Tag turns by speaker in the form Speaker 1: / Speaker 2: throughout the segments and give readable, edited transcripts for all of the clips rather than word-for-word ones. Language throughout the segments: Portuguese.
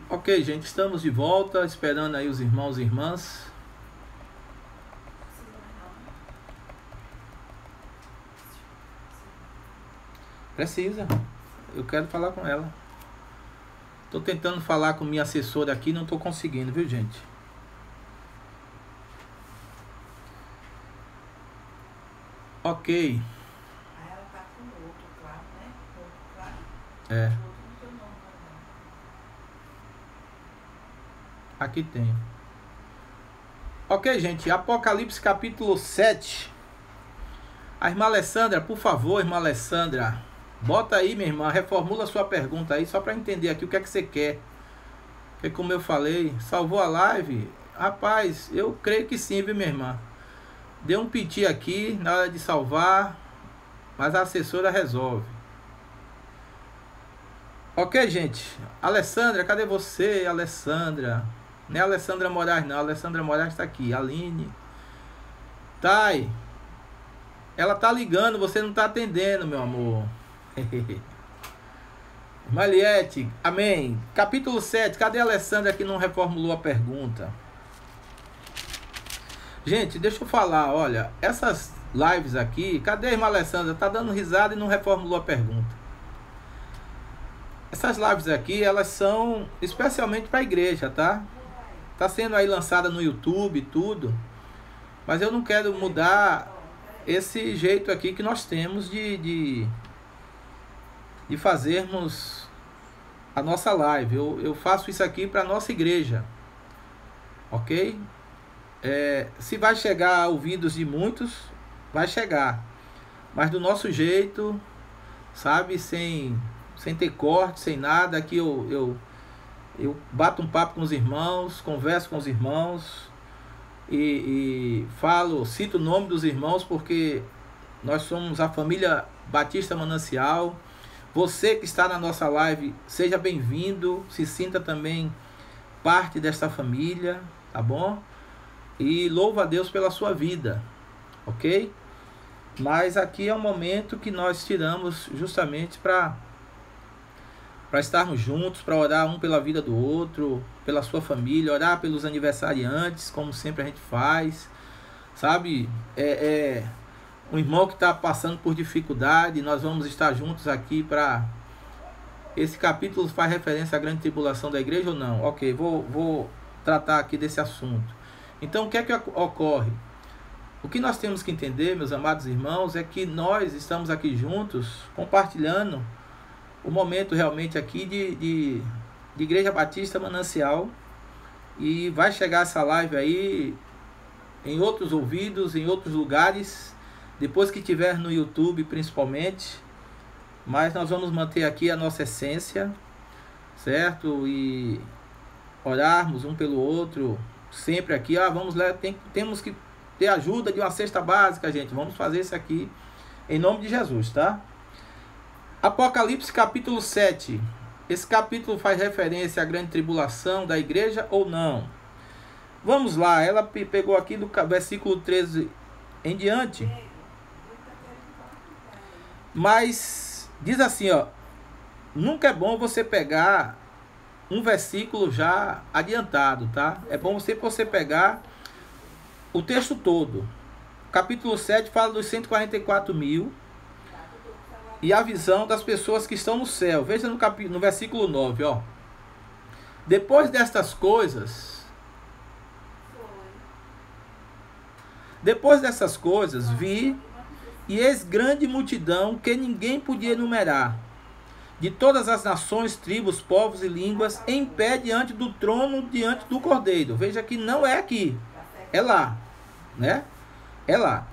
Speaker 1: Ok, gente, estamos de volta, esperando aí os irmãos e irmãs. Precisa, eu quero falar com ela. Tô tentando falar com minha assessora aqui, não tô conseguindo, viu, gente? Ok.
Speaker 2: Ela tá com outro, claro, né? Outro, claro.
Speaker 1: É.
Speaker 2: Outro no teu nome,
Speaker 1: Aqui tem. Ok, gente. Apocalipse capítulo 7. A irmã Alessandra, por favor, irmã Alessandra. Bota aí, minha irmã. Reformula a sua pergunta aí, só para entender aqui o que é que você quer. Porque como eu falei, salvou a live? Rapaz, eu creio que sim, viu, minha irmã? Deu um piti aqui na hora de salvar, mas a assessora resolve. Ok, gente. Alessandra, cadê você, Alessandra? Não é Alessandra Moraes, não. Alessandra Moraes está aqui. Aline. Thay. Ela tá ligando, você não tá atendendo, meu amor. Maliette, amém. Capítulo 7. Cadê a Alessandra que não reformulou a pergunta? Gente, deixa eu falar, olha, essas lives aqui, cadê a irmã Alessandra? Tá dando risada e não reformulou a pergunta. Essas lives aqui, elas são especialmente para a igreja, tá? Tá sendo aí lançada no YouTube, tudo. Mas eu não quero mudar esse jeito aqui que nós temos de fazermos a nossa live. Eu faço isso aqui para a nossa igreja. Ok? Se vai chegar a ouvidos de muitos, vai chegar. Mas do nosso jeito, sabe? Sem ter corte, sem nada. Aqui eu bato um papo com os irmãos, converso com os irmãos e falo, cito o nome dos irmãos, porque nós somos a família Batista Manancial. Você que está na nossa live, seja bem-vindo, se sinta também parte desta família, tá bom? E louva a Deus pela sua vida, ok? Mas aqui é um momento que nós tiramos justamente para estarmos juntos, para orar um pela vida do outro, pela sua família, orar pelos aniversariantes, como sempre a gente faz, sabe? Um irmão que está passando por dificuldade, nós vamos estar juntos aqui para... Esse capítulo faz referência à grande tribulação da igreja ou não? Ok, vou tratar aqui desse assunto. Então, o que é que ocorre? O que nós temos que entender, meus amados irmãos, é que nós estamos aqui juntos, compartilhando o momento realmente aqui de Igreja Batista Manancial. E vai chegar essa live aí em outros ouvidos, em outros lugares, depois que tiver no YouTube principalmente. Mas nós vamos manter aqui a nossa essência, certo? E orarmos um pelo outro, sempre aqui. Vamos lá, temos que ter ajuda de uma cesta básica, gente. Vamos fazer isso aqui em nome de Jesus, tá? Apocalipse capítulo 7. Esse capítulo faz referência à grande tribulação da igreja ou não? Vamos lá, ela pegou aqui do versículo 13 em diante. Mas diz assim, ó, nunca é bom você pegar um versículo já adiantado, tá? É bom você pegar o texto todo. Capítulo 7 fala dos 144 mil e a visão das pessoas que estão no céu. Veja no versículo 9, ó. Depois destas coisas, vi e eis grande multidão que ninguém podia enumerar, de todas as nações, tribos, povos e línguas, em pé diante do trono, diante do Cordeiro. Veja que não é aqui, é lá, né? É lá.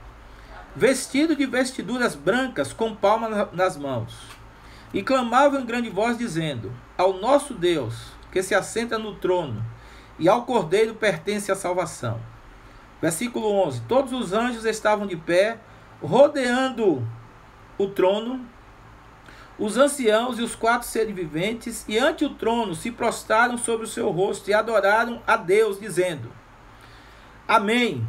Speaker 1: Vestido de vestiduras brancas, com palmas nas mãos. E clamavam em grande voz, dizendo: ao nosso Deus, que se assenta no trono, e ao Cordeiro pertence a salvação. Versículo 11. Todos os anjos estavam de pé, rodeando o trono, os anciãos e os 4 seres viventes, e ante o trono se prostraram sobre o seu rosto e adoraram a Deus, dizendo: Amém.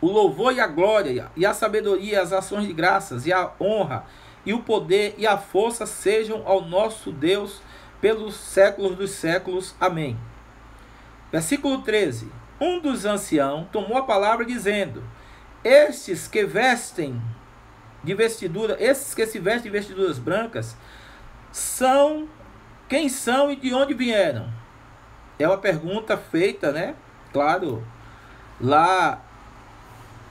Speaker 1: o louvor e a glória, e a sabedoria, as ações de graças, e a honra, e o poder e a força sejam ao nosso Deus pelos séculos dos séculos. Amém. Versículo 13. Um dos anciãos tomou a palavra dizendo: estes que vestem de vestidura, esses que se vestem de vestiduras brancas, são quem são e de onde vieram? É uma pergunta feita, né? Claro, lá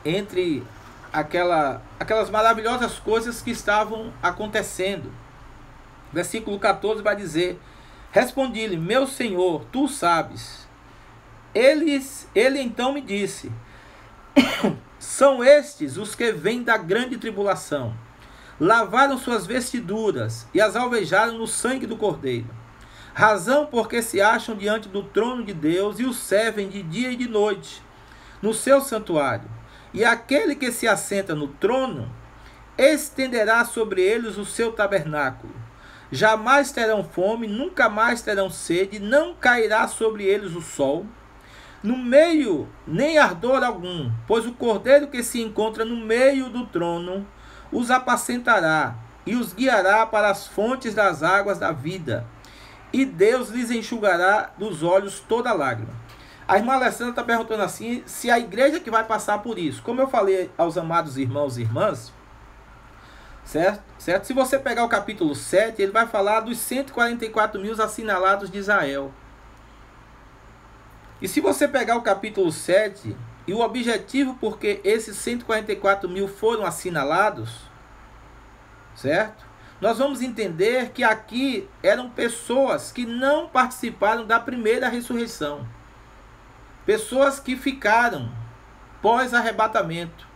Speaker 1: entre aquelas maravilhosas coisas que estavam acontecendo. Versículo 14 vai dizer: respondi-lhe, meu senhor, tu sabes. Ele então me disse: são estes os que vêm da grande tribulação. Lavaram suas vestiduras e as alvejaram no sangue do Cordeiro. Razão porque se acham diante do trono de Deus e o servem de dia e de noite no seu santuário. E aquele que se assenta no trono estenderá sobre eles o seu tabernáculo. Jamais terão fome, nunca mais terão sede, não cairá sobre eles o sol, no meio nem ardor algum, pois o Cordeiro que se encontra no meio do trono os apacentará e os guiará para as fontes das águas da vida, e Deus lhes enxugará dos olhos toda lágrima. A irmã Alessandra está perguntando assim, se a igreja que vai passar por isso. Como eu falei aos amados irmãos e irmãs, certo? Se você pegar o capítulo 7, ele vai falar dos 144 mil assinalados de Israel. E se você pegar o capítulo 7, e o objetivo porque esses 144 mil foram assinalados, certo? Nós vamos entender que aqui eram pessoas que não participaram da primeira ressurreição. Pessoas que ficaram pós-arrebatamento.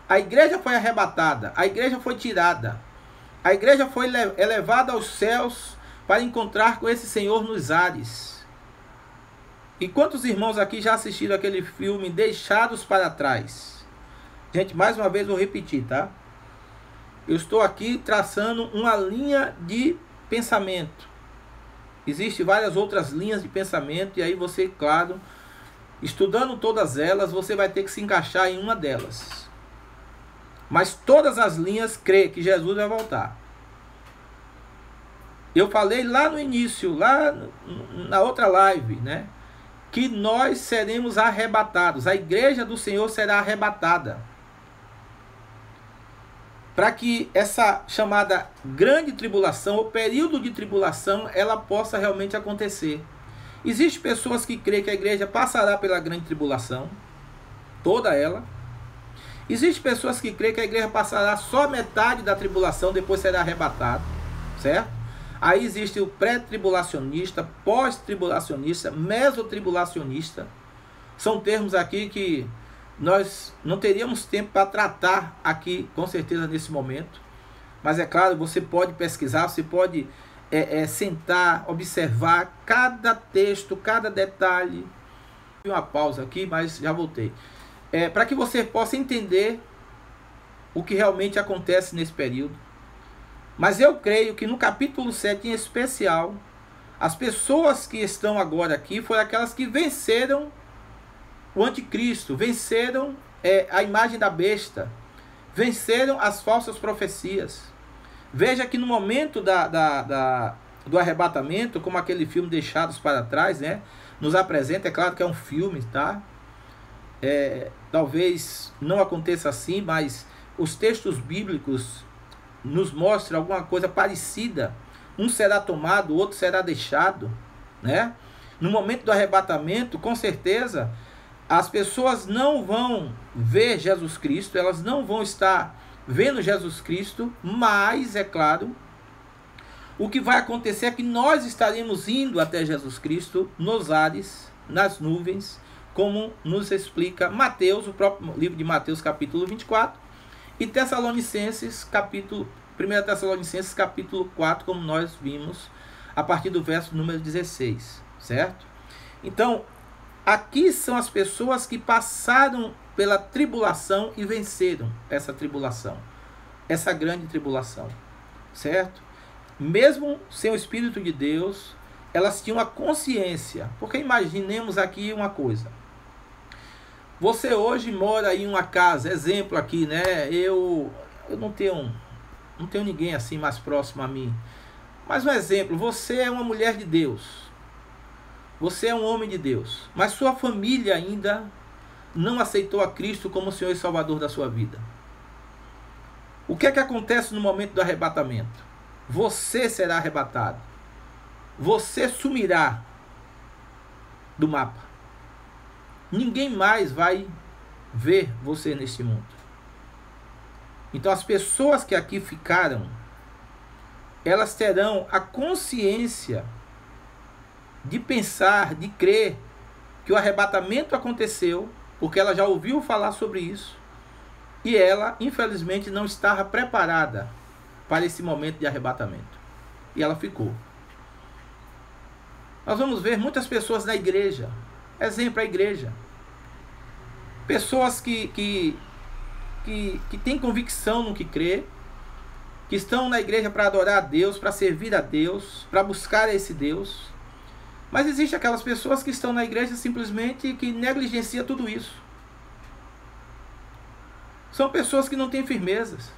Speaker 1: A igreja foi arrebatada, a igreja foi tirada. A igreja foi elevada aos céus para encontrar com esse Senhor nos ares. E quantos irmãos aqui já assistiram aquele filme Deixados para Trás? Gente, mais uma vez eu vou repetir, tá? Eu estou aqui traçando uma linha de pensamento. Existem várias outras linhas de pensamento, e aí você, claro, estudando todas elas, você vai ter que se encaixar em uma delas. Mas todas as linhas crê que Jesus vai voltar. Eu falei lá no início, lá na outra live, né? Que nós seremos arrebatados. A igreja do Senhor será arrebatada. Para que essa chamada grande tribulação, ou período de tribulação, ela possa realmente acontecer. Existem pessoas que creem que a igreja passará pela grande tribulação, toda ela. Existem pessoas que creem que a igreja passará só metade da tribulação, depois será arrebatada, certo? Aí existe o pré-tribulacionista, pós-tribulacionista, mesotribulacionista. São termos aqui que nós não teríamos tempo para tratar aqui, com certeza, nesse momento. Mas é claro, você pode pesquisar, você pode sentar, observar cada texto, cada detalhe. Uma pausa aqui, mas já voltei. Para que você possa entender o que realmente acontece nesse período. Mas eu creio que no capítulo 7 em especial, as pessoas que estão agora aqui foram aquelas que venceram o anticristo, venceram a imagem da besta, venceram as falsas profecias. Veja que no momento do arrebatamento, como aquele filme Deixados para Trás, né, nos apresenta, é claro que é um filme, tá? Talvez não aconteça assim, mas os textos bíblicos nos mostram alguma coisa parecida. Um será tomado, o outro será deixado, né? No momento do arrebatamento, com certeza, as pessoas não vão ver Jesus Cristo, elas não vão estar vendo Jesus Cristo, mas, é claro, o que vai acontecer é que nós estaremos indo até Jesus Cristo nos ares, nas nuvens, como nos explica Mateus, o próprio livro de Mateus, capítulo 24, e Tessalonicenses, 1 Tessalonicenses, capítulo 4, como nós vimos, a partir do verso número 16, certo? Então, aqui são as pessoas que passaram pela tribulação e venceram essa tribulação, essa grande tribulação, certo? Mesmo sem o Espírito de Deus, elas tinham a consciência, porque imaginemos aqui uma coisa. Você hoje mora em uma casa, exemplo aqui, né? Eu não tenho ninguém assim mais próximo a mim. Mas um exemplo, você é uma mulher de Deus. Você é um homem de Deus. Mas sua família ainda não aceitou a Cristo como Senhor e Salvador da sua vida. O que é que acontece no momento do arrebatamento? Você será arrebatado. Você sumirá do mapa. Ninguém mais vai ver você neste mundo. Então as pessoas que aqui ficaram, elas terão a consciência de pensar, de crer que o arrebatamento aconteceu, porque ela já ouviu falar sobre isso, e ela, infelizmente, não estava preparada para esse momento de arrebatamento. E ela ficou. Nós vamos ver muitas pessoas na igreja. Exemplo, a igreja. Pessoas que têm convicção no que crê, que estão na igreja para adorar a Deus, para servir a Deus, para buscar esse Deus. Mas existem aquelas pessoas que estão na igreja simplesmente que negligenciam tudo isso. São pessoas que não têm firmezas.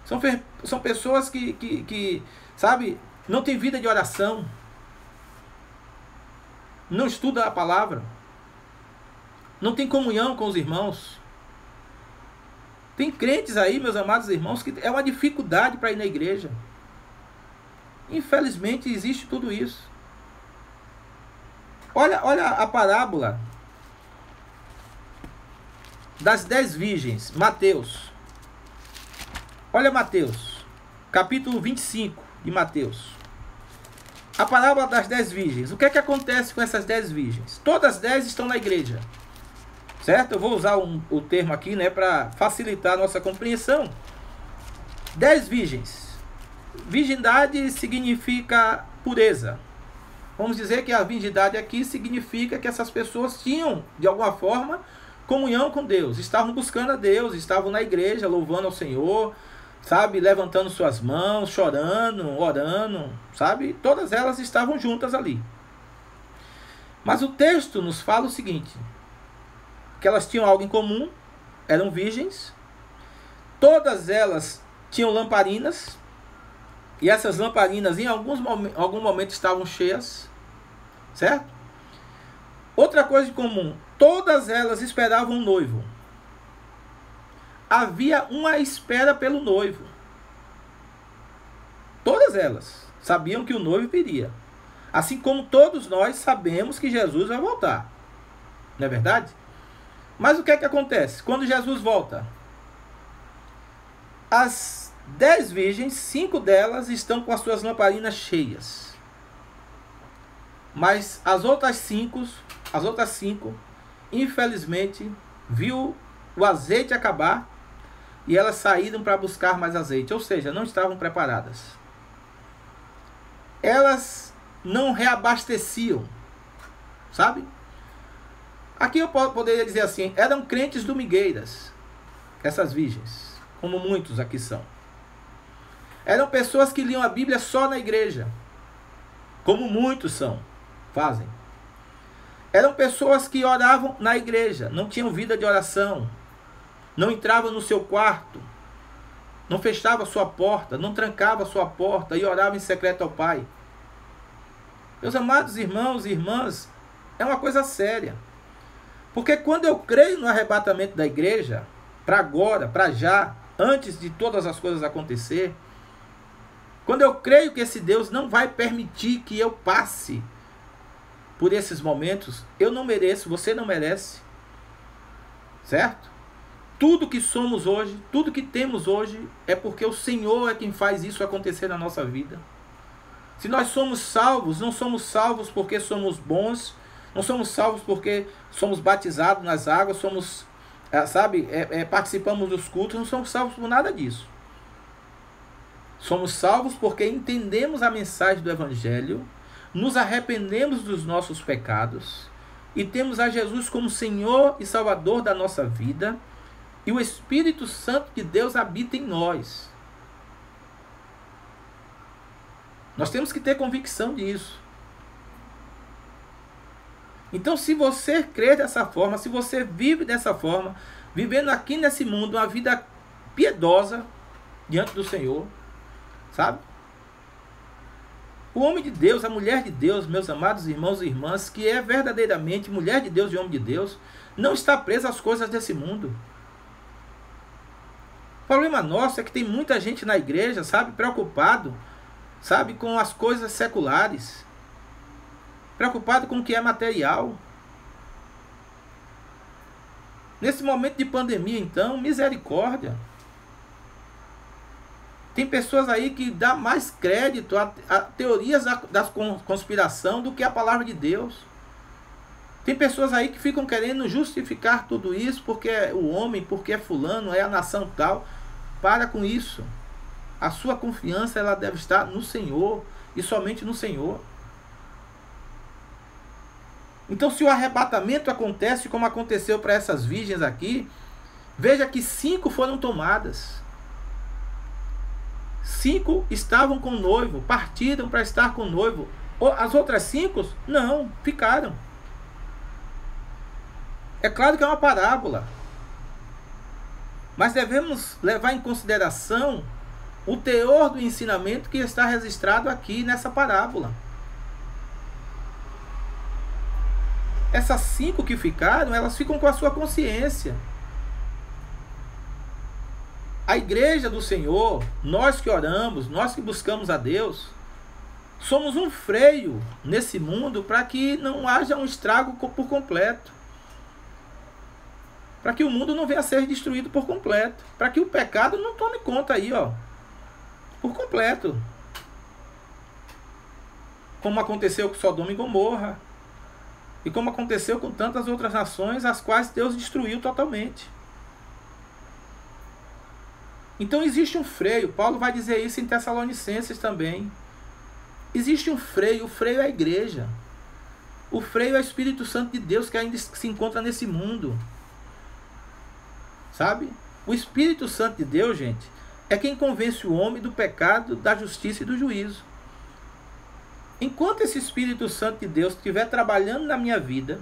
Speaker 1: São pessoas que, sabe, não têm vida de oração. Não estudam a palavra. Não tem comunhão com os irmãos. Tem crentes aí, meus amados irmãos, que é uma dificuldade para ir na igreja. Infelizmente existe tudo isso. Olha a parábola das 10 virgens, Mateus. Olha Mateus, capítulo 25 de Mateus. A parábola das 10 virgens. O que é que acontece com essas 10 virgens? Todas as 10 estão na igreja. Certo? Eu vou usar o termo aqui, né, para facilitar a nossa compreensão. 10 virgens. Virgindade significa pureza. Vamos dizer que a virgindade aqui significa que essas pessoas tinham, de alguma forma, comunhão com Deus. Estavam buscando a Deus, estavam na igreja, louvando ao Senhor, sabe? Levantando suas mãos, chorando, orando, sabe? Todas elas estavam juntas ali. Mas o texto nos fala o seguinte, que elas tinham algo em comum, eram virgens, todas elas tinham lamparinas, e essas lamparinas em algum momento estavam cheias, certo? Outra coisa em comum, todas elas esperavam um noivo. Havia uma espera pelo noivo. Todas elas sabiam que o noivo viria. Assim como todos nós sabemos que Jesus vai voltar. Não é verdade? Mas o que é que acontece? Quando Jesus volta, as 10 virgens, 5 delas estão com as suas lamparinas cheias. Mas as outras 5, infelizmente, viu o azeite acabar e elas saíram para buscar mais azeite. Ou seja, não estavam preparadas. Elas não reabasteciam, sabe? Aqui eu poderia dizer assim, eram crentes domigueiras, essas virgens, como muitos aqui são. Eram pessoas que liam a Bíblia só na igreja, como muitos fazem. Eram pessoas que oravam na igreja, não tinham vida de oração, não entravam no seu quarto, não fechavam sua porta, não trancavam sua porta e oravam em secreto ao Pai. Meus amados irmãos e irmãs, é uma coisa séria. Porque quando eu creio no arrebatamento da igreja, para agora, para já, antes de todas as coisas acontecer, quando eu creio que esse Deus não vai permitir que eu passe por esses momentos, eu não mereço, você não merece, certo? Tudo que somos hoje, tudo que temos hoje, é porque o Senhor é quem faz isso acontecer na nossa vida. Se nós somos salvos, não somos salvos porque somos bons, não somos salvos porque somos batizados nas águas, somos, participamos dos cultos, não somos salvos por nada disso. Somos salvos porque entendemos a mensagem do Evangelho, nos arrependemos dos nossos pecados e temos a Jesus como Senhor e Salvador da nossa vida, e o Espírito Santo de Deus habita em nós. Nós temos que ter convicção disso. Então, se você crê dessa forma, se você vive dessa forma, vivendo aqui nesse mundo uma vida piedosa diante do Senhor, sabe? O homem de Deus, a mulher de Deus, meus amados irmãos e irmãs, que é verdadeiramente mulher de Deus e homem de Deus, não está presa às coisas desse mundo. O problema nosso é que tem muita gente na igreja, sabe, preocupado, sabe, com as coisas seculares, preocupado com o que é material. Nesse momento de pandemia, então, misericórdia. Tem pessoas aí que dão mais crédito a teorias da conspiração do que a palavra de Deus. Tem pessoas aí que ficam querendo justificar tudo isso porque é o homem, porque é fulano, é a nação tal. Para com isso. A sua confiança ela deve estar no Senhor e somente no Senhor. Então, se o arrebatamento acontece como aconteceu para essas virgens aqui, veja que 5 foram tomadas. 5 estavam com o noivo, partiram para estar com o noivo. As outras 5, não, ficaram. É claro que é uma parábola, mas devemos levar em consideração o teor do ensinamento que está registrado aqui nessa parábola. Essas 5 que ficaram, elas ficam com a sua consciência. A igreja do Senhor, nós que oramos, nós que buscamos a Deus, somos um freio nesse mundo para que não haja um estrago por completo. Para que o mundo não venha a ser destruído por completo. Para que o pecado não tome conta aí, ó, por completo. Como aconteceu com Sodoma e Gomorra. E como aconteceu com tantas outras nações, as quais Deus destruiu totalmente. Então existe um freio. Paulo vai dizer isso em Tessalonicenses também. Existe um freio. O freio é a igreja. O freio é o Espírito Santo de Deus que ainda se encontra nesse mundo. Sabe? O Espírito Santo de Deus, gente, é quem convence o homem do pecado, da justiça e do juízo. Enquanto esse Espírito Santo de Deus estiver trabalhando na minha vida,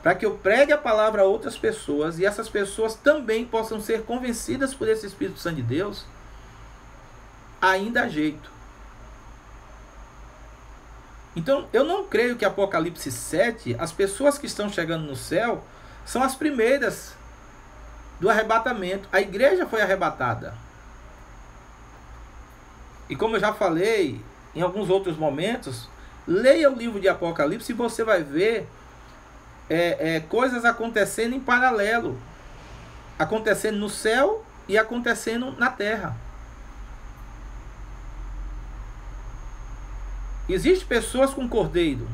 Speaker 1: para que eu pregue a palavra a outras pessoas e essas pessoas também possam ser convencidas por esse Espírito Santo de Deus, ainda há jeito. Então, eu não creio que Apocalipse 7, as pessoas que estão chegando no céu, são as primeiras do arrebatamento. A igreja foi arrebatada. E como eu já falei em alguns outros momentos, leia o livro de Apocalipse e você vai ver coisas acontecendo em paralelo, acontecendo no céu e acontecendo na terra. Existem pessoas com cordeiro,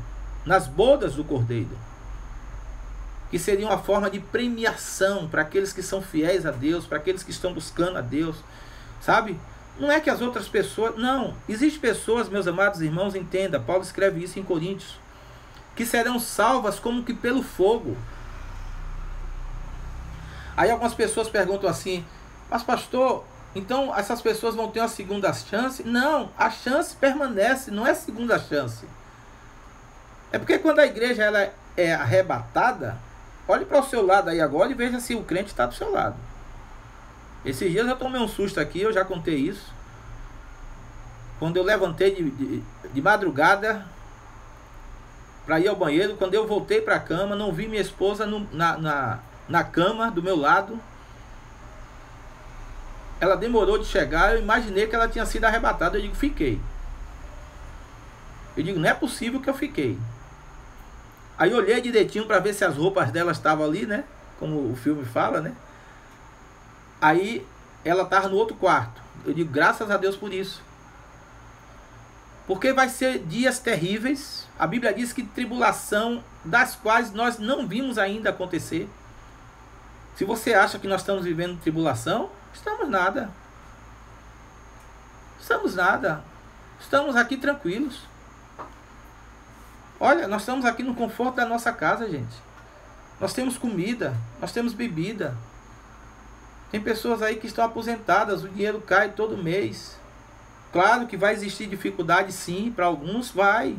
Speaker 1: nas bodas do cordeiro, que seria uma forma de premiação para aqueles que são fiéis a Deus, para aqueles que estão buscando a Deus, sabe? Não é que as outras pessoas, não, existem pessoas, meus amados irmãos, entenda, Paulo escreve isso em Coríntios, que serão salvas como que pelo fogo. Aí algumas pessoas perguntam assim, mas pastor, então essas pessoas vão ter uma segunda chance? Não, a chance permanece, não é segunda chance. É porque quando a igreja ela é arrebatada, olhe para o seu lado aí agora e veja se o crente está do seu lado. Esses dias eu tomei um susto aqui, eu já contei isso. Quando eu levantei de madrugada para ir ao banheiro, quando eu voltei para a cama, não vi minha esposa na cama do meu lado. Ela demorou de chegar, eu imaginei que ela tinha sido arrebatada. Eu digo, fiquei. Eu digo, não é possível que eu fiquei. Aí eu olhei direitinho para ver se as roupas dela estavam ali, né? Como o filme fala, né? Aí ela estava no outro quarto. Eu digo, graças a Deus por isso. Porque vai ser dias terríveis. A Bíblia diz que tribulação das quais nós não vimos ainda acontecer. Se você acha que nós estamos vivendo tribulação, estamos nada. Estamos nada. Estamos aqui tranquilos. Olha, nós estamos aqui no conforto da nossa casa, gente. Nós temos comida, nós temos bebida. Tem pessoas aí que estão aposentadas, o dinheiro cai todo mês. Claro que vai existir dificuldade sim, para alguns vai.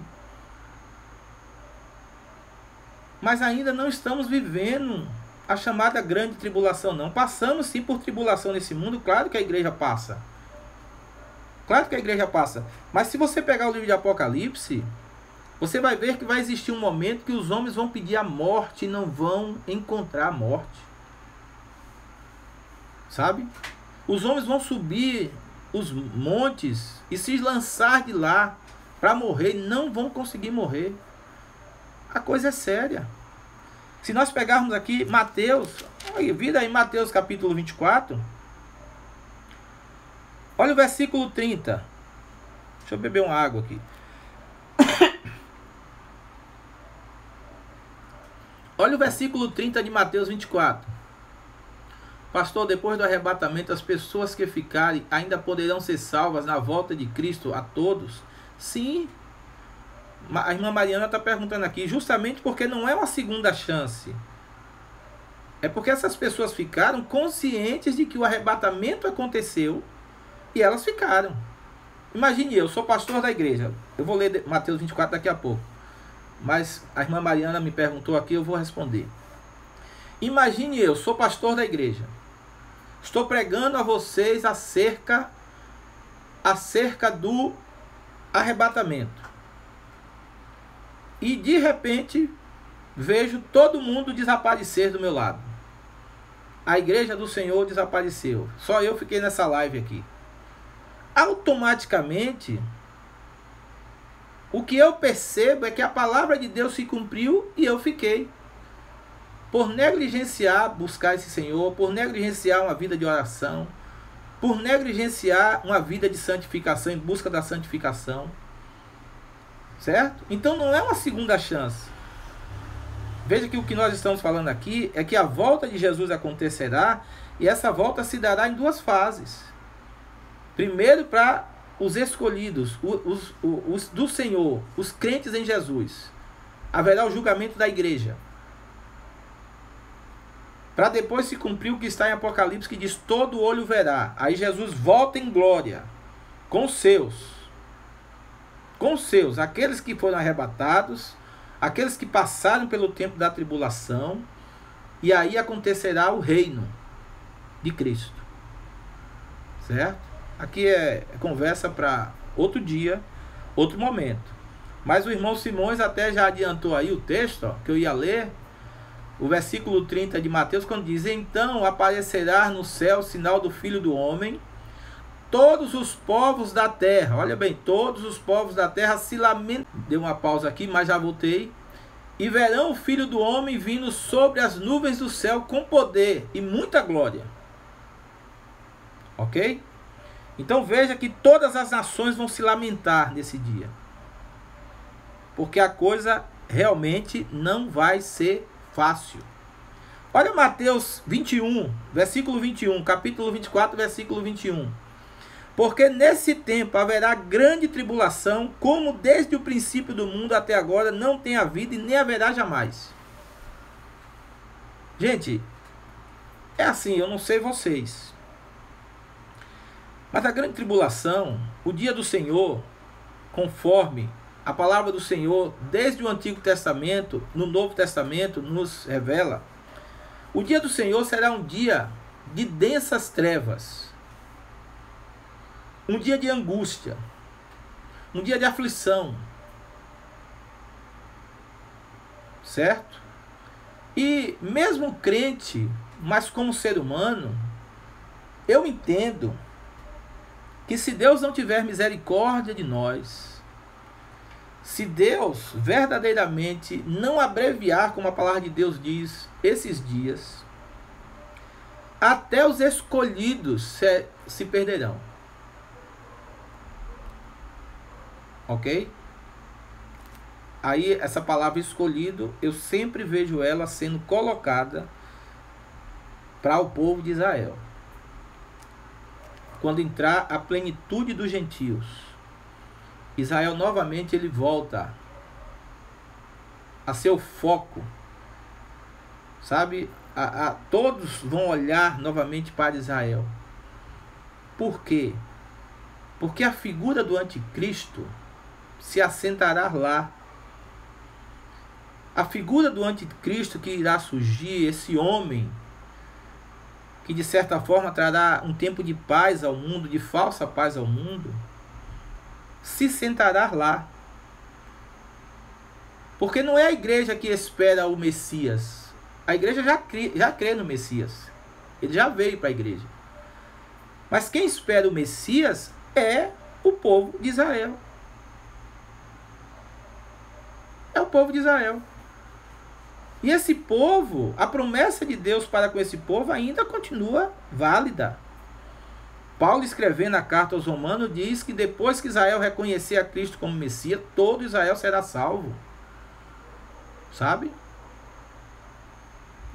Speaker 1: mas ainda não estamos vivendo a chamada grande tribulação, não. Passamos sim por tribulação nesse mundo, claro que a igreja passa. Claro que a igreja passa. Mas se você pegar o livro de Apocalipse, você vai ver que vai existir um momento que os homens vão pedir a morte e não vão encontrar a morte. Sabe? Os homens vão subir os montes e se lançar de lá para morrer, e não vão conseguir morrer. A coisa é séria. Se nós pegarmos aqui Mateus, vira aí Mateus capítulo 24. Olha o versículo 30. Deixa eu beber uma água aqui. Olha o versículo 30 de Mateus 24. Pastor, depois do arrebatamento, as pessoas que ficarem ainda poderão ser salvas na volta de Cristo a todos? Sim. A irmã Mariana está perguntando aqui, justamente porque não é uma segunda chance. É porque essas pessoas ficaram conscientes de que o arrebatamento aconteceu e elas ficaram. Imagine, eu sou pastor da igreja. Eu vou ler Mateus 24 daqui a pouco. Mas a irmã Mariana me perguntou aqui, eu vou responder. Imagine, eu sou pastor da igreja. Estou pregando a vocês acerca do arrebatamento. E de repente vejo todo mundo desaparecer do meu lado. A igreja do Senhor desapareceu. Só eu fiquei nessa live aqui. Automaticamente, o que eu percebo é que a palavra de Deus se cumpriu e eu fiquei. Por negligenciar buscar esse Senhor, por negligenciar uma vida de oração, por negligenciar uma vida de santificação, em busca da santificação. Certo? Então não é uma segunda chance. Veja que o que nós estamos falando aqui é que a volta de Jesus acontecerá e essa volta se dará em duas fases. Primeiro para os escolhidos, os do Senhor, os crentes em Jesus. Haverá o julgamento da igreja. Para depois se cumprir o que está em Apocalipse, que diz: todo olho verá. Aí Jesus volta em glória com os seus. Com os seus, aqueles que foram arrebatados, aqueles que passaram pelo tempo da tribulação, e aí acontecerá o reino de Cristo. Certo? Aqui é conversa para outro dia, outro momento. Mas o irmão Simões até já adiantou aí o texto, ó, que eu ia ler, o versículo 30 de Mateus, quando diz: então aparecerá no céu o sinal do Filho do Homem, todos os povos da terra, olha bem, todos os povos da terra se lamentam. Deu uma pausa aqui, mas já voltei. E verão o Filho do Homem vindo sobre as nuvens do céu com poder e muita glória. Ok? Então veja que todas as nações vão se lamentar nesse dia. Porque a coisa realmente não vai ser fácil. Olha Mateus 21, versículo 21, capítulo 24, versículo 21. Porque nesse tempo haverá grande tribulação, como desde o princípio do mundo até agora não tem havido e nem haverá jamais. Gente, é assim, eu não sei vocês, mas a grande tribulação, o dia do Senhor, conforme a palavra do Senhor, desde o Antigo Testamento, no Novo Testamento, nos revela, o dia do Senhor será um dia de densas trevas, um dia de angústia, um dia de aflição, certo? E mesmo crente, mas como ser humano, eu entendo que se Deus não tiver misericórdia de nós, se Deus verdadeiramente não abreviar, como a palavra de Deus diz, esses dias, até os escolhidos se perderão. Ok? Aí essa palavra escolhido, eu sempre vejo ela sendo colocada para o povo de Israel. Quando entrar a plenitude dos gentios, Israel novamente ele volta a ser o foco, sabe? Todos vão olhar novamente para Israel. Por quê? Porque a figura do anticristo se assentará lá. A figura do anticristo que irá surgir, esse homem que de certa forma trará um tempo de paz ao mundo, de falsa paz ao mundo, se sentará lá. Porque não é a igreja que espera o Messias. A igreja já crê no Messias. Ele já veio para a igreja. Mas quem espera o Messias é o povo de Israel. É o povo de Israel. E esse povo, a promessa de Deus para com esse povo ainda continua válida. Paulo, escrevendo a carta aos Romanos, diz que depois que Israel reconhecer a Cristo como Messias, todo Israel será salvo. Sabe?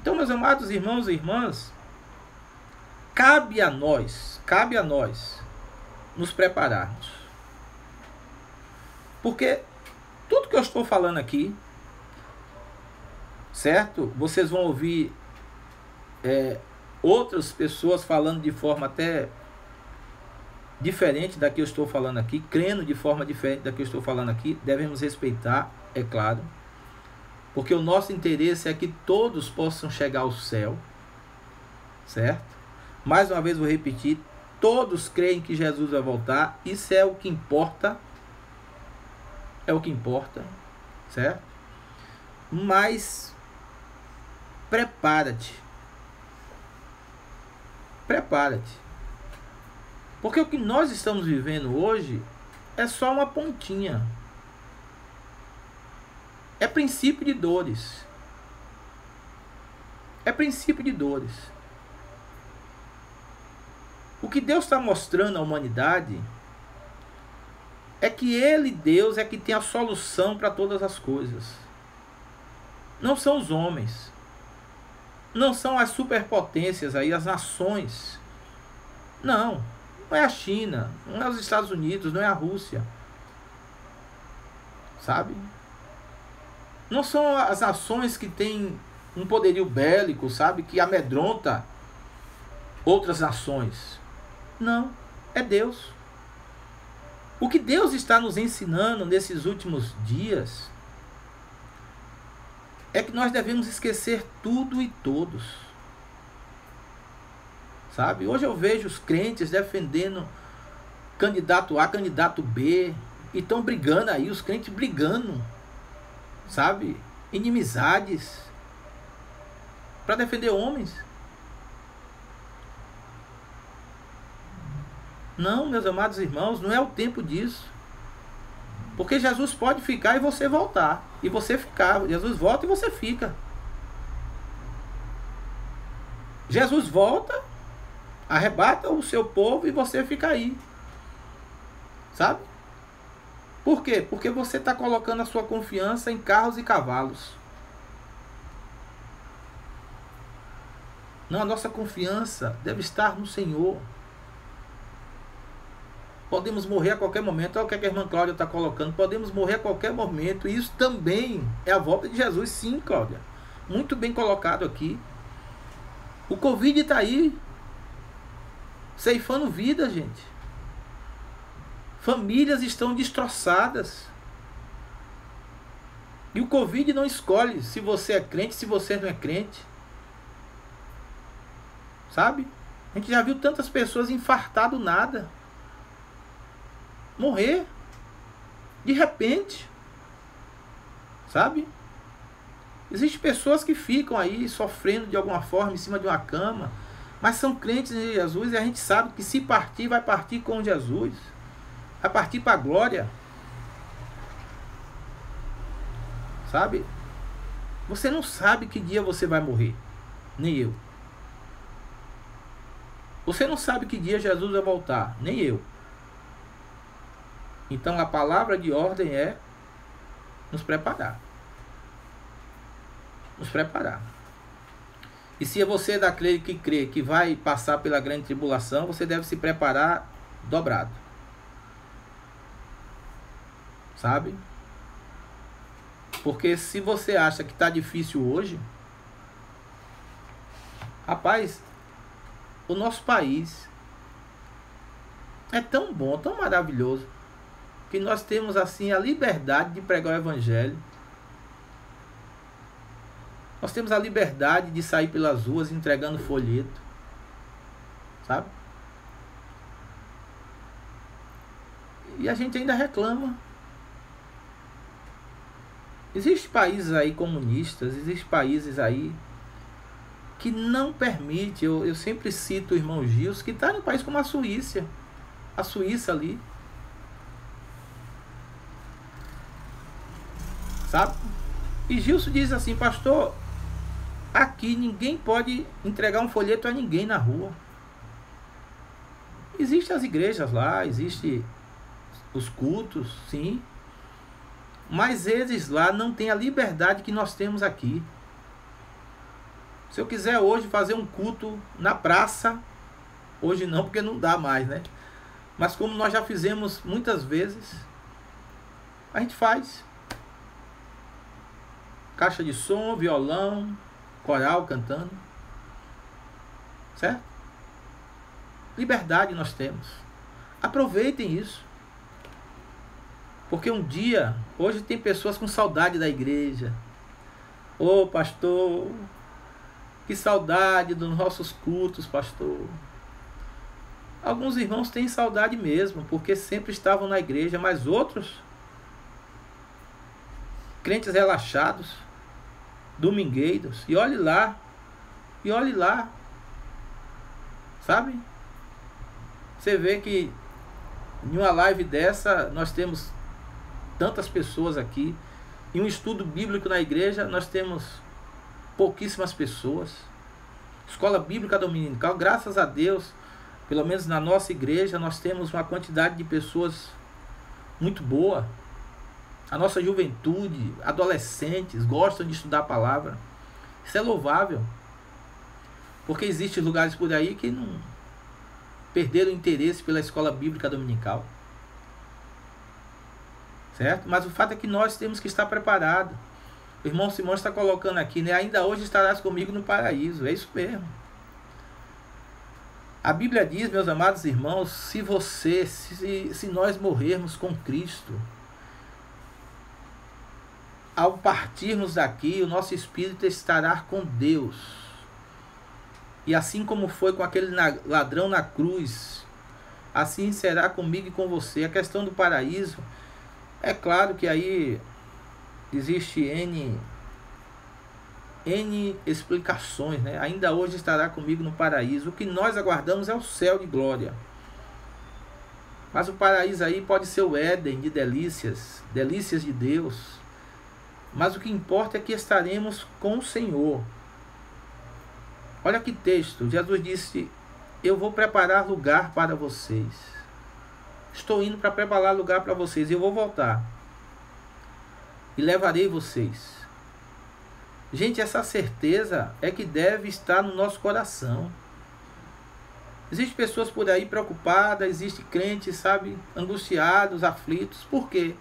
Speaker 1: Então, meus amados irmãos e irmãs, cabe a nós nos prepararmos. Porque tudo que eu estou falando aqui, certo? Vocês vão ouvir outras pessoas falando de forma até diferente da que eu estou falando aqui, crendo de forma diferente da que eu estou falando aqui. Devemos respeitar, é claro, porque o nosso interesse é que todos possam chegar ao céu, certo? Mais uma vez vou repetir, todos creem que Jesus vai voltar, isso é o que importa, certo? Mas prepara-te, porque o que nós estamos vivendo hoje é só uma pontinha, é princípio de dores, O que Deus está mostrando à humanidade é que Ele, Deus, é que tem a solução para todas as coisas. Não são os homens, não são as superpotências aí, as nações. Não é a China, não é os Estados Unidos, não é a Rússia. Sabe? Não são as nações que têm um poderio bélico, sabe? Que amedronta outras nações. Não, é Deus. O que Deus está nos ensinando nesses últimos dias é que nós devemos esquecer tudo e todos. Sabe? Hoje eu vejo os crentes defendendo candidato A, candidato B, e estão brigando aí, os crentes brigando, sabe? Inimizades para defender homens. Não, meus amados irmãos, não é o tempo disso. Porque Jesus pode ficar e você voltar. E você ficar. Jesus volta e você fica. Jesus volta, arrebata o seu povo e você fica aí. Sabe? Por quê? Porque você está colocando a sua confiança em carros e cavalos. Não, a nossa confiança deve estar no Senhor. Podemos morrer a qualquer momento. Olha o que a irmã Cláudia está colocando. Podemos morrer a qualquer momento. E isso também é a volta de Jesus. Sim, Cláudia. Muito bem colocado aqui. O Covid está aí, ceifando vida, gente. Famílias estão destroçadas. E o Covid não escolhe se você é crente, se você não é crente. Sabe? A gente já viu tantas pessoas infartar do nada. Morrer de repente, sabe? Existem pessoas que ficam aí sofrendo de alguma forma em cima de uma cama, mas são crentes em Jesus e a gente sabe que se partir, vai partir com Jesus, vai partir para a glória, sabe? Você não sabe que dia você vai morrer, nem eu. Você não sabe que dia Jesus vai voltar, nem eu. Então a palavra de ordem é nos preparar. Nos preparar. E se você é daquele que crê que vai passar pela grande tribulação, você deve se preparar dobrado. Sabe? Porque se você acha que está difícil hoje, rapaz, o nosso país é tão bom, tão maravilhoso, que nós temos assim a liberdade de pregar o evangelho. Nós temos a liberdade de sair pelas ruas entregando folheto, sabe? E a gente ainda reclama. Existem países aí comunistas, existem países aí que não permite. Eu sempre cito o irmão Gils, que está num país como a Suíça ali, sabe? E Gilson diz assim: pastor, aqui ninguém pode entregar um folheto a ninguém na rua. Existem as igrejas lá, existem os cultos, sim, mas eles lá não têm a liberdade que nós temos aqui. Se eu quiser hoje fazer um culto na praça, hoje não, porque não dá mais, né? Mas como nós já fizemos muitas vezes, a gente faz. Caixa de som, violão, coral cantando. Certo? Liberdade nós temos. Aproveitem isso. Porque um dia, hoje tem pessoas com saudade da igreja. Ô pastor, que saudade dos nossos cultos, pastor. Alguns irmãos têm saudade mesmo, porque sempre estavam na igreja, mas outros, crentes relaxados, domingueiros, e olhe lá, sabe? Você vê que em uma live dessa, nós temos tantas pessoas aqui, em um estudo bíblico na igreja, nós temos pouquíssimas pessoas. Escola Bíblica Dominical, graças a Deus, pelo menos na nossa igreja, nós temos uma quantidade de pessoas muito boa. A nossa juventude, adolescentes, gostam de estudar a palavra. Isso é louvável. Porque existem lugares por aí que não perderam o interesse pela escola bíblica dominical. Certo? Mas o fato é que nós temos que estar preparados. O irmão Simão está colocando aqui, né? Ainda hoje estarás comigo no paraíso. É isso mesmo. A Bíblia diz, meus amados irmãos, se nós morrermos com Cristo, ao partirmos daqui, o nosso espírito estará com Deus. E assim como foi com aquele ladrão na cruz, assim será comigo e com você. A questão do paraíso, é claro que aí existe N explicações, né? Ainda hoje estará comigo no paraíso. O que nós aguardamos é o céu de glória. Mas o paraíso aí pode ser o Éden de delícias de Deus. Mas o que importa é que estaremos com o Senhor. Olha que texto. Jesus disse: eu vou preparar lugar para vocês. Estou indo para preparar lugar para vocês. E eu vou voltar. E levarei vocês. Gente, essa certeza é que deve estar no nosso coração. Existem pessoas por aí preocupadas, existem crentes, sabe, angustiados, aflitos. Por quê?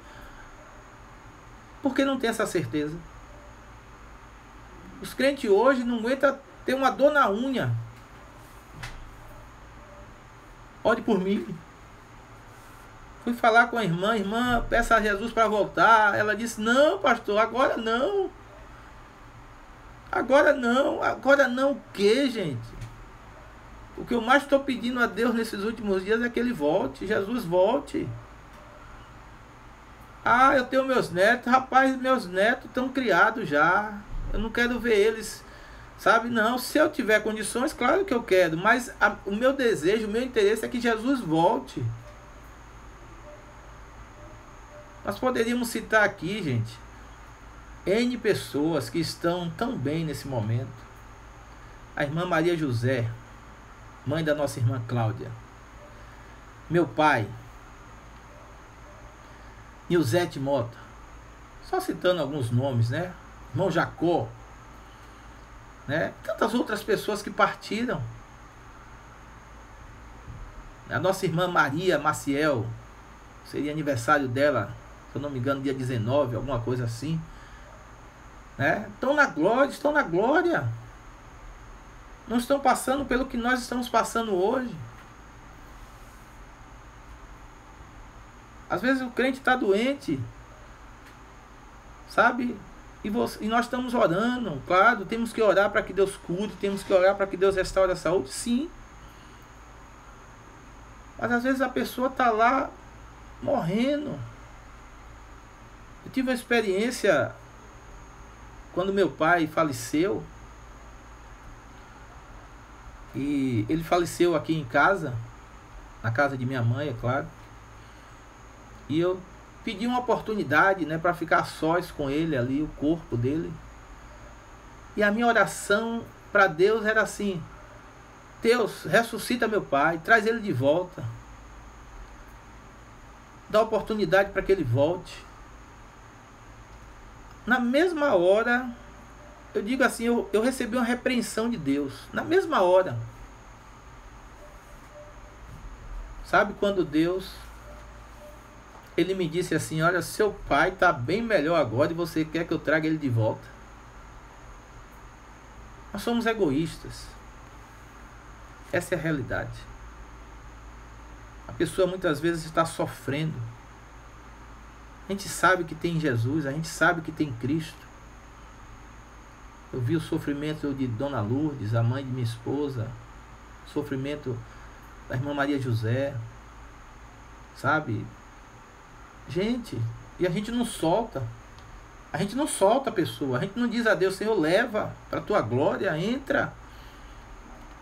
Speaker 1: Porque não tem essa certeza. Os crentes hoje não aguentam ter uma dor na unha. Ore por mim. Fui falar com a irmã, peça a Jesus para voltar. Ela disse: não, pastor, agora não. Agora não o quê, gente? O que eu mais estou pedindo a Deus nesses últimos dias é que Ele volte, Jesus volte. Ah, eu tenho meus netos, rapaz, meus netos estão criados já. Eu não quero ver eles, sabe? Não, se eu tiver condições, claro que eu quero, mas o meu desejo, o meu interesse é que Jesus volte. Nós poderíamos citar aqui, gente, N pessoas que estão tão bem nesse momento. A irmã Maria José, mãe da nossa irmã Cláudia. Meu pai, Nilzete Mota. Só citando alguns nomes, né? Irmão Jacó, né? Tantas outras pessoas que partiram. A nossa irmã Maria Maciel, seria aniversário dela, se eu não me engano, dia 19, alguma coisa assim. Né? Estão na glória. Não estão passando pelo que nós estamos passando hoje. Às vezes o crente está doente, sabe? E nós estamos orando, claro, temos que orar para que Deus cure, temos que orar para que Deus restaure a saúde, sim. Mas às vezes a pessoa está lá morrendo. Eu tive uma experiência quando meu pai faleceu. E ele faleceu aqui em casa, na casa de minha mãe, é claro. E eu pedi uma oportunidade, né, para ficar sós com ele ali, o corpo dele. E a minha oração para Deus era assim: Deus, ressuscita meu pai, traz ele de volta. Dá oportunidade para que ele volte. Na mesma hora, eu digo assim, eu recebi uma repreensão de Deus. Na mesma hora. Sabe quando Deus, ele me disse assim: olha, seu pai está bem melhor agora e você quer que eu traga ele de volta? Nós somos egoístas. Essa é a realidade. A pessoa muitas vezes está sofrendo. A gente sabe que tem Jesus, a gente sabe que tem Cristo. Eu vi o sofrimento de Dona Lourdes, a mãe de minha esposa, o sofrimento da irmã Maria José, sabe? Gente, e a gente não solta. A gente não solta a pessoa. A gente não diz a Deus: Senhor, leva para a tua glória, entra.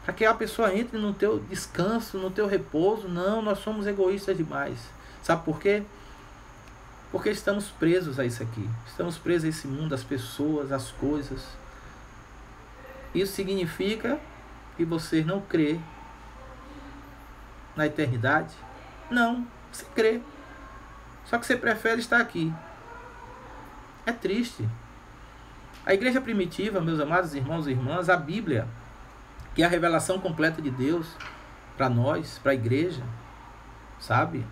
Speaker 1: Para que a pessoa entre no teu descanso, no teu repouso. Não, nós somos egoístas demais. Sabe por quê? Porque estamos presos a isso aqui. Estamos presos a esse mundo, as pessoas, as coisas. Isso significa que você não crê na eternidade? Não, você crê. Só que você prefere estar aqui. É triste. A igreja primitiva, meus amados irmãos e irmãs, a Bíblia, que é a revelação completa de Deus para nós, para a igreja, sabe?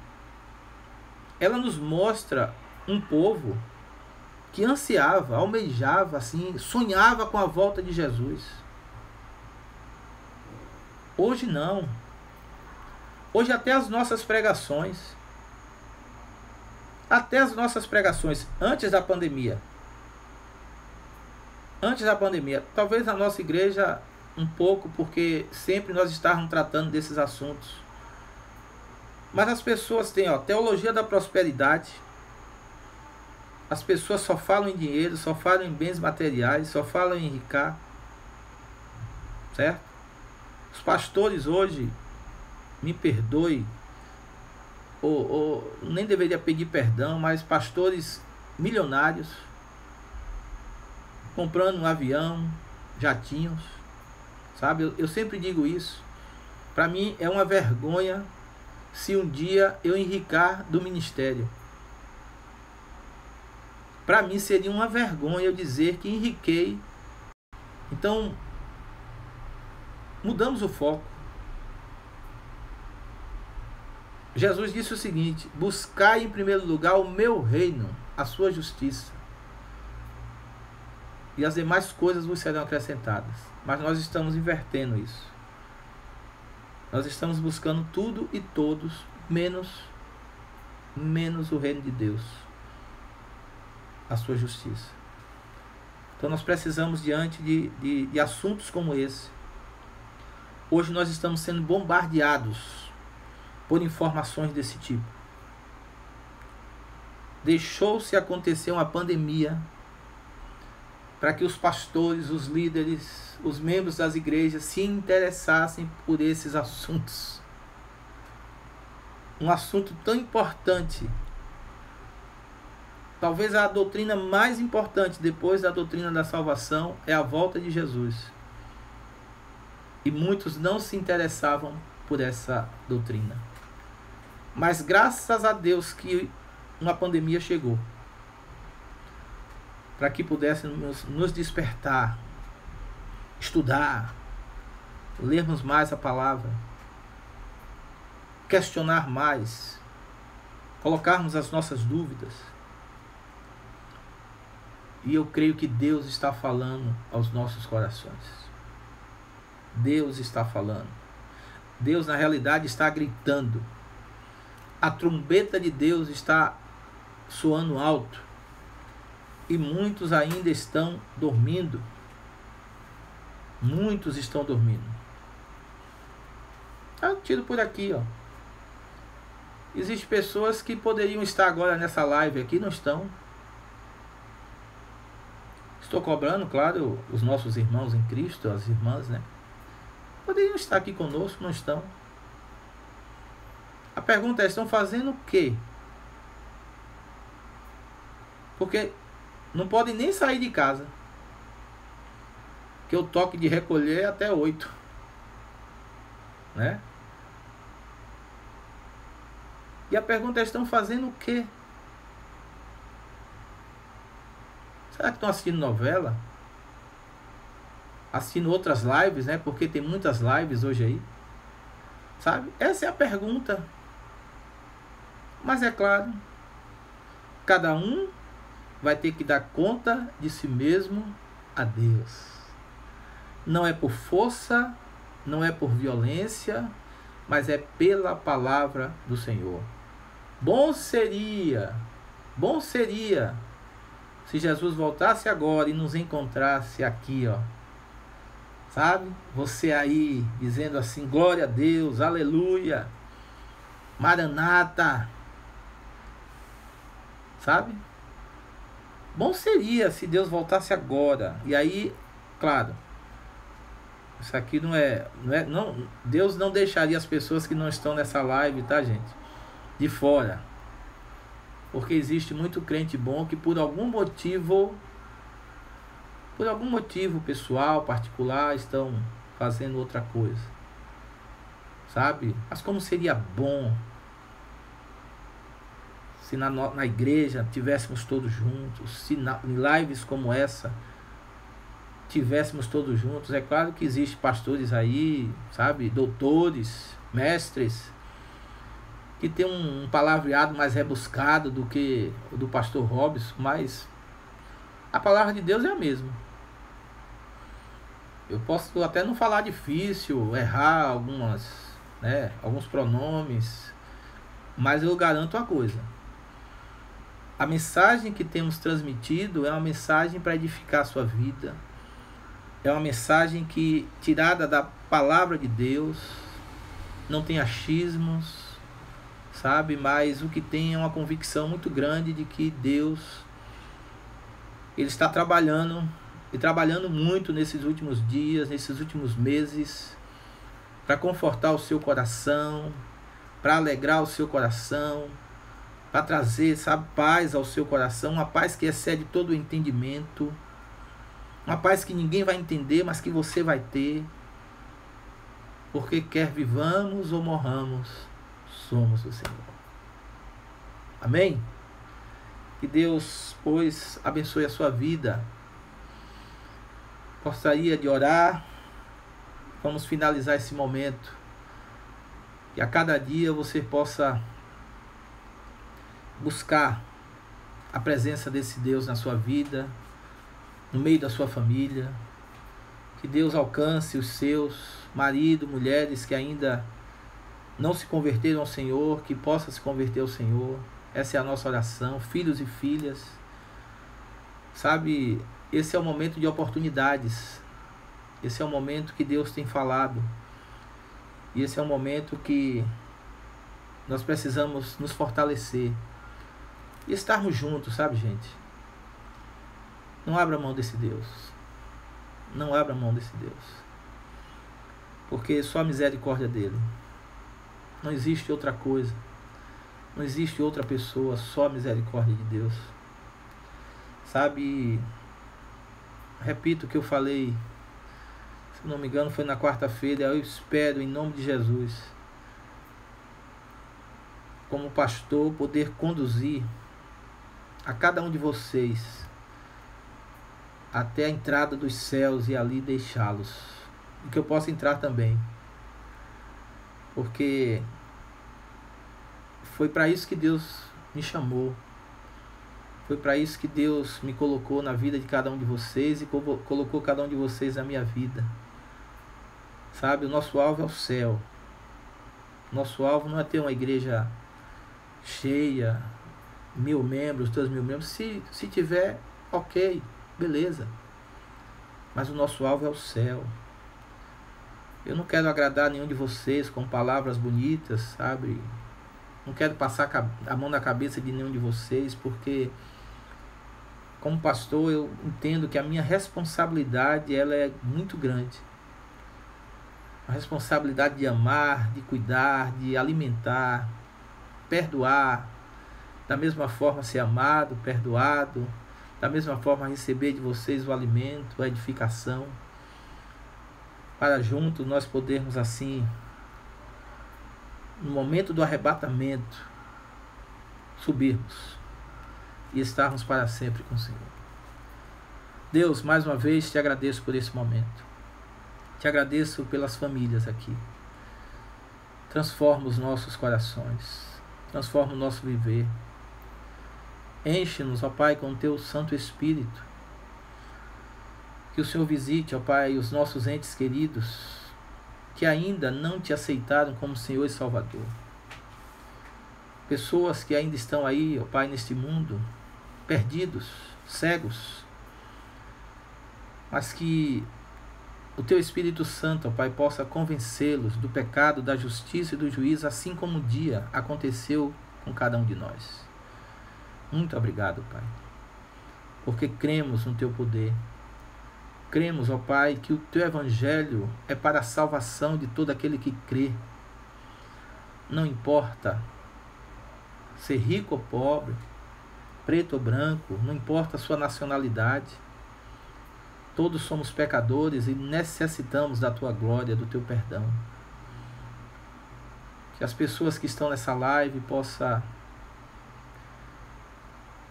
Speaker 1: Ela nos mostra um povo que ansiava, almejava, assim, sonhava com a volta de Jesus. Hoje não. Hoje até as nossas pregações, antes da pandemia, talvez na nossa igreja um pouco, porque sempre nós estávamos tratando desses assuntos. Mas as pessoas têm, teologia da prosperidade. As pessoas só falam em dinheiro, só falam em bens materiais, só falam em enricar. Certo? Os pastores hoje, me perdoe, ou nem deveria pedir perdão, mas pastores milionários, comprando um avião, jatinhos, sabe? Eu sempre digo isso. Para mim é uma vergonha se um dia eu enricar do ministério. Para mim seria uma vergonha eu dizer que enriquei. Então, mudamos o foco. Jesus disse o seguinte: buscai em primeiro lugar o meu reino, a sua justiça, e as demais coisas vos serão acrescentadas. Mas nós estamos invertendo isso. Nós estamos buscando tudo e todos, menos o reino de Deus, a sua justiça. Então nós precisamos, diante de assuntos como esse, hoje nós estamos sendo bombardeados por informações desse tipo. Deixou-se acontecer uma pandemia para que os pastores, os líderes, os membros das igrejas se interessassem por esses assuntos. Um assunto tão importante. Talvez a doutrina mais importante depois da doutrina da salvação é a volta de Jesus. E muitos não se interessavam por essa doutrina. Mas graças a Deus que uma pandemia chegou, para que pudéssemos nos despertar, estudar, lermos mais a palavra, questionar mais, colocarmos as nossas dúvidas. E eu creio que Deus está falando aos nossos corações. Deus está falando. Deus, na realidade, está gritando. A trombeta de Deus está soando alto. e muitos ainda estão dormindo. Muitos estão dormindo. Eu tiro por aqui, ó. Existem pessoas que poderiam estar agora nessa live aqui, não estão. Estou cobrando, claro, os nossos irmãos em Cristo, as irmãs, né? Poderiam estar aqui conosco, não estão. A pergunta é, estão fazendo o quê? Porque não podem nem sair de casa. Que o toque de recolher é até 8. Né? E a pergunta é, estão fazendo o quê? Será que estão assistindo novela? Assistindo outras lives, né? Porque tem muitas lives hoje aí. Sabe? Essa é a pergunta. Mas é claro, cada um vai ter que dar conta de si mesmo a Deus. Não é por força, não é por violência, mas é pela palavra do Senhor. Bom seria se Jesus voltasse agora e nos encontrasse aqui, ó. Sabe? Você aí dizendo assim, glória a Deus, aleluia, Maranata. Sabe? Bom seria se Deus voltasse agora. E aí, claro, isso aqui não, Deus não deixaria as pessoas que não estão nessa live, tá, gente, de fora. Porque existe muito crente bom que por algum motivo pessoal, particular, estão fazendo outra coisa. Sabe? Mas como seria bom se na igreja tivéssemos todos juntos, se em lives como essa tivéssemos todos juntos. É claro que existem pastores aí, sabe, doutores, mestres, que tem um palavreado mais rebuscado do que o do pastor Robson, mas a palavra de Deus é a mesma. Eu posso até não falar difícil, errar alguns pronomes, mas eu garanto uma coisa. A mensagem que temos transmitido é uma mensagem para edificar a sua vida. É uma mensagem que, tirada da palavra de Deus, não tem achismos, sabe? Mas o que tem é uma convicção muito grande de que Deus, Ele está trabalhando, e trabalhando muito nesses últimos dias, nesses últimos meses, para confortar o seu coração, para alegrar o seu coração, para trazer, sabe, paz ao seu coração, uma paz que excede todo o entendimento, uma paz que ninguém vai entender, mas que você vai ter, porque quer vivamos ou morramos, somos do Senhor. Amém? Que Deus, pois, abençoe a sua vida. Gostaria de orar. Vamos finalizar esse momento. Que a cada dia você possa buscar a presença desse Deus na sua vida, no meio da sua família. Que Deus alcance os seus maridos, mulheres que ainda não se converteram ao Senhor, que possa se converter ao Senhor. Essa é a nossa oração. Filhos e filhas, sabe, esse é o momento de oportunidades. Esse é o momento que Deus tem falado. E esse é o momento que nós precisamos nos fortalecer e estarmos juntos, sabe, gente? Não abra mão desse Deus. Não abra mão desse Deus. Porque só a misericórdia dele. Não existe outra coisa. Não existe outra pessoa, só a misericórdia de Deus. Sabe, repito o que eu falei, se não me engano foi na quarta-feira. Eu espero, em nome de Jesus, como pastor, poder conduzir a cada um de vocês até a entrada dos céus e ali deixá-los, e que eu possa entrar também, porque foi para isso que Deus me chamou, foi para isso que Deus me colocou na vida de cada um de vocês e colocou cada um de vocês na minha vida. Sabe, o nosso alvo é o céu. Nosso alvo não é ter uma igreja cheia, 1000 membros, 2000 membros. Se tiver, Ok, beleza. Mas o nosso alvo é o céu. Eu não quero agradar nenhum de vocês com palavras bonitas, sabe? Não quero passar a mão na cabeça de nenhum de vocês, porque como pastor eu entendo que a minha responsabilidade ela é muito grande. A responsabilidade de amar, de cuidar, de alimentar, perdoar, da mesma forma ser amado, perdoado, da mesma forma receber de vocês o alimento, a edificação, para juntos nós podermos assim, no momento do arrebatamento, subirmos e estarmos para sempre com o Senhor. Deus, mais uma vez te agradeço por esse momento. Te agradeço pelas famílias aqui. Transforma os nossos corações. Transforma o nosso viver. Enche-nos, ó Pai, com o Teu Santo Espírito. Que o Senhor visite, ó Pai, os nossos entes queridos que ainda não Te aceitaram como Senhor e Salvador. Pessoas que ainda estão aí, ó Pai, neste mundo, perdidos, cegos, mas que o Teu Espírito Santo, ó Pai, possa convencê-los do pecado, da justiça e do juízo, assim como um dia aconteceu com cada um de nós. Muito obrigado, Pai, porque cremos no Teu poder. Cremos, ó Pai, que o Teu Evangelho é para a salvação de todo aquele que crê. Não importa ser rico ou pobre, preto ou branco, não importa a sua nacionalidade. Todos somos pecadores e necessitamos da Tua glória, do Teu perdão. Que as pessoas que estão nessa live possam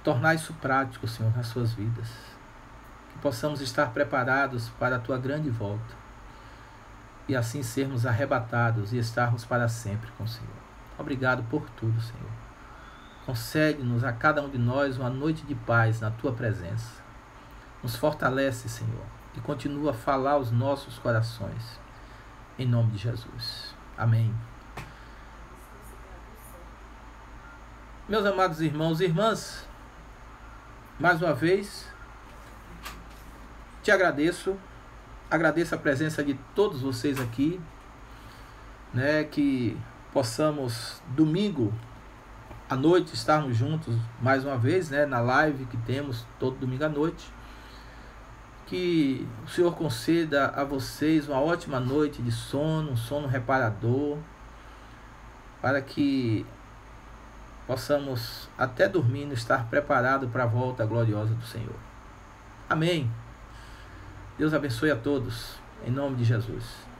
Speaker 1: tornar isso prático, Senhor, nas suas vidas. Que possamos estar preparados para a Tua grande volta. E assim sermos arrebatados e estarmos para sempre com o Senhor. Obrigado por tudo, Senhor. Concede-nos a cada um de nós uma noite de paz na Tua presença. Nos fortalece, Senhor, e continua a falar aos nossos corações. Em nome de Jesus. Amém. Meus amados irmãos e irmãs, mais uma vez, te agradeço. Agradeço a presença de todos vocês aqui, né, que possamos, domingo à noite, estarmos juntos mais uma vez, né, na live que temos todo domingo à noite. Que o Senhor conceda a vocês uma ótima noite de sono, um sono reparador, para que possamos até dormindo estar preparados para a volta gloriosa do Senhor. Amém. Deus abençoe a todos, em nome de Jesus.